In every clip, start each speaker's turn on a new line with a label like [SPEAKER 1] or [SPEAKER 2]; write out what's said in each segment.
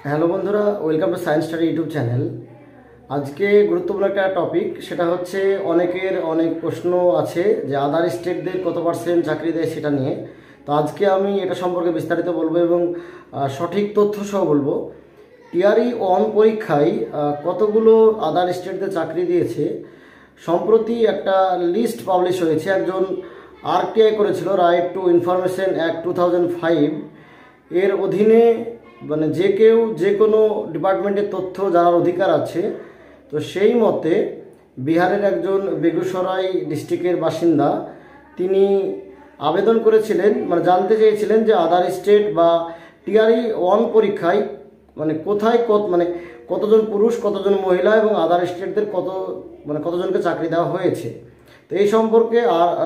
[SPEAKER 1] Hello বন্ধুরা, welcome to science study YouTube channel. আজকে গুরুত্বপূর্ণ একটা টপিক, সেটা হচ্ছে অনেকের অনেক প্রশ্ন আছে যে আদার স্টেটদের কত পার্সেন্ট চাকরি দেয় সেটা নিয়ে। তো আজকে আমি এটা সম্পর্কে বিস্তারিত বলবো এবং সঠিক তথ্য সহ বলবো। টিআরই 1 পরীক্ষায় কতগুলো আদার স্টেটদের চাকরি দিয়েছে। সম্প্রতি একটা লিস্ট পাবলিশ হয়েছে, একজন আরটিআই করেছিল, রাইট টু ইনফরমেশন অ্যাক্ট 2005 এর অধীনে মানে যে কেউ যে কোনো ডিপার্টমেন্টের তথ্য জানার অধিকার আছে। তো সেই মতে বিহারের একজন বেগুসরাই ডিস্ট্রিক্টের বাসিন্দা তিনি আবেদন করেছিলেন, মানে জানতে চেয়েছিলেন যে আদার স্টেট বা টিআরই 1 পরীক্ষায় মানে কোথায় কতজন পুরুষ কতজন মহিলা এবং আদার স্টেটদের কতজনকে চাকরি দেওয়া হয়েছে। তো এই সম্পর্কে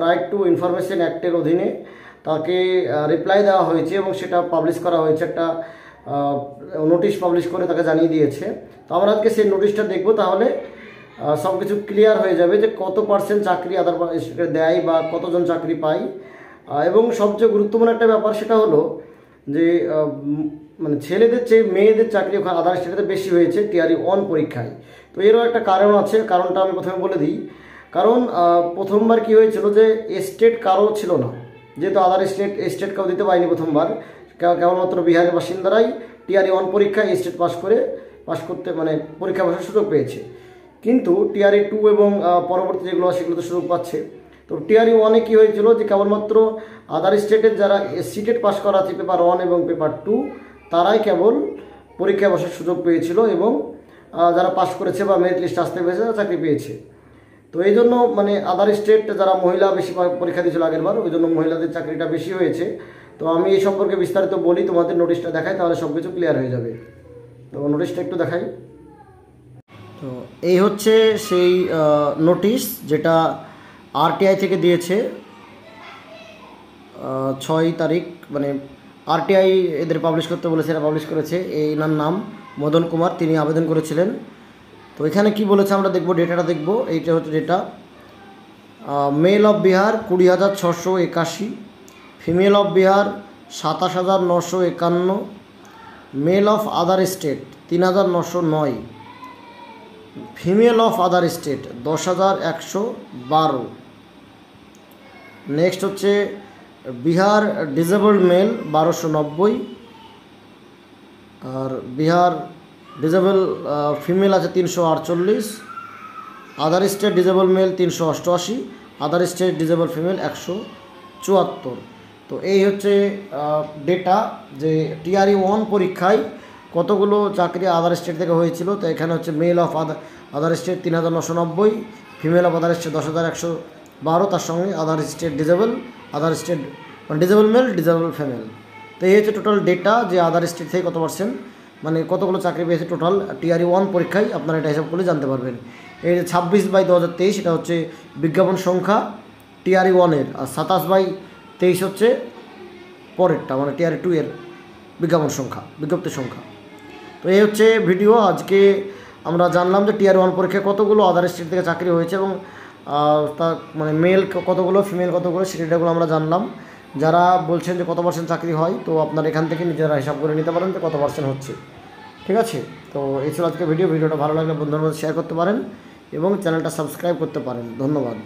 [SPEAKER 1] রাইট টু ইনফরমেশন অ্যাক্টের অধীনে তাকে রিপ্লাই দেওয়া হয়েছে এবং সেটা পাবলিশ করা হয়েছে, একটা নোটিশ পাবলিশ করে তাকে জানিয়ে দিয়েছে। তো আমরা আজকে সেই নোটিশটা দেখব, তাহলে সব কিছু ক্লিয়ার হয়ে যাবে যে কত পার্সেন্ট চাকরি আদার স্টেটে দেয় বা কতজন চাকরি পায়। এবং সবচেয়ে গুরুত্বপূর্ণ একটা ব্যাপার সেটা হলো যে মানে ছেলেদের চেয়ে মেয়েদের চাকরি ওখানে আদার স্টেটে বেশি হয়েছে টিআরই 1 পরীক্ষায়। তো এরও একটা কারণ আছে, কারণটা আমি প্রথমে বলে দিই। কারণ প্রথমবার কি হয়েছিল যে স্টেট কারো ছিল না, যেহেতু আদার স্টেট কাউ দিতে পারেনি প্রথমবার, কেবলমাত্র বিহারের বাসিন্দারাই টিআরই 1 পরীক্ষায় স্টেট পাস করতে মানে পরীক্ষা বসার সুযোগ পেয়েছে। কিন্তু টিআরই 2 এবং পরবর্তী যেগুলো সেগুলো তো সুযোগ পাচ্ছে। তো টিআরই 1-এ কী হয়েছিল যে কেবলমাত্র আদার স্টেটের যারা সিটেট পাস করা আছে পেপার 1 এবং পেপার 2 তারাই কেবল পরীক্ষায় বসার সুযোগ পেয়েছিল এবং যারা পাস করেছে বা মেরিট লিস্ট আসতে পেরেছে তারা চাকরি পেয়েছে। তো এই জন্য মানে আদার স্টেট যারা মহিলা বেশি পরীক্ষা দিয়েছিল আগেরবার, ওই জন্য মহিলাদের চাকরিটা বেশি হয়েছে। তো আমি এই সম্পর্কে বিস্তারিত বলি, তোমাদের নোটিশটা দেখাই, তাহলে সব কিছু ক্লিয়ার হয়ে যাবে। তো নোটিশটা একটু দেখাই। তো এই হচ্ছে সেই নোটিশ যেটা আরটিআই থেকে দিয়েছে 6 তারিখ, মানে আরটিআই এদের পাবলিশ করতে বলেছে, এরা পাবলিশ করেছে। এনার নাম মদন কুমার, তিনি আবেদন করেছিলেন। তো এখানে কি বলেছে আমরা দেখব, ডেটাটা দেখব। এইটা হচ্ছে data. Male of Bihar 20,681, female of Bihar 27,951, male of other state 3,909, female of other state 10,112। Next হচ্ছে বিহার ডিসেবলড মেল 1290, আর বিহার ডিসেবল ফিমেল আছে 348, other state disable male 388, other state disable female 174। তো এই হচ্ছে ডেটা যে টিআরই 1 পরীক্ষায় কতগুলো চাকরি আদার স্টেট থেকে হয়েছিল। তো এখানে হচ্ছে male of other state 3,990, female of other state 10,112, তার সঙ্গে আদার স্টেট আদার স্টেট মানে ডিসেবল মেল ডিসেবল ফিমেল। তো এই হচ্ছে টোটাল ডেটা যে আদার স্টেট থেকে কত পার্সেন্ট মানে কতগুলো চাকরি পেয়েছে টোটাল টিআরই 1 পরীক্ষায়, আপনারা এটা হিসাব করলে জানতে পারবেন। এই 26/2023 এটা হচ্ছে বিজ্ঞাপন সংখ্যা টিআরই 1-এর, আর 27/23 হচ্ছে পরেরটা মানে টিআরই 2 এর বিজ্ঞপ্তির সংখ্যা। তো এই হচ্ছে ভিডিও। আজকে আমরা জানলাম যে টিআরই 1 পরীক্ষায় কতগুলো আদার স্টেট থেকে চাকরি হয়েছে এবং তার মানে মেল কতগুলো ফিমেল কতগুলো সেটাগুলো আমরা জানলাম। যারা বলছেন যে কত পার্সেন্ট চাকরি হয়, তো আপনারা এখান থেকে নিজেরা হিসাব করে নিতে পারেন যে কত পার্সেন্ট হচ্ছে। ঠিক আছে, তো এই ছিল আজকে ভিডিওটা ভালো লাগলে বন্ধুদের মধ্যে শেয়ার করতে পারেন এবং চ্যানেলটা সাবস্ক্রাইব করতে পারেন। ধন্যবাদ।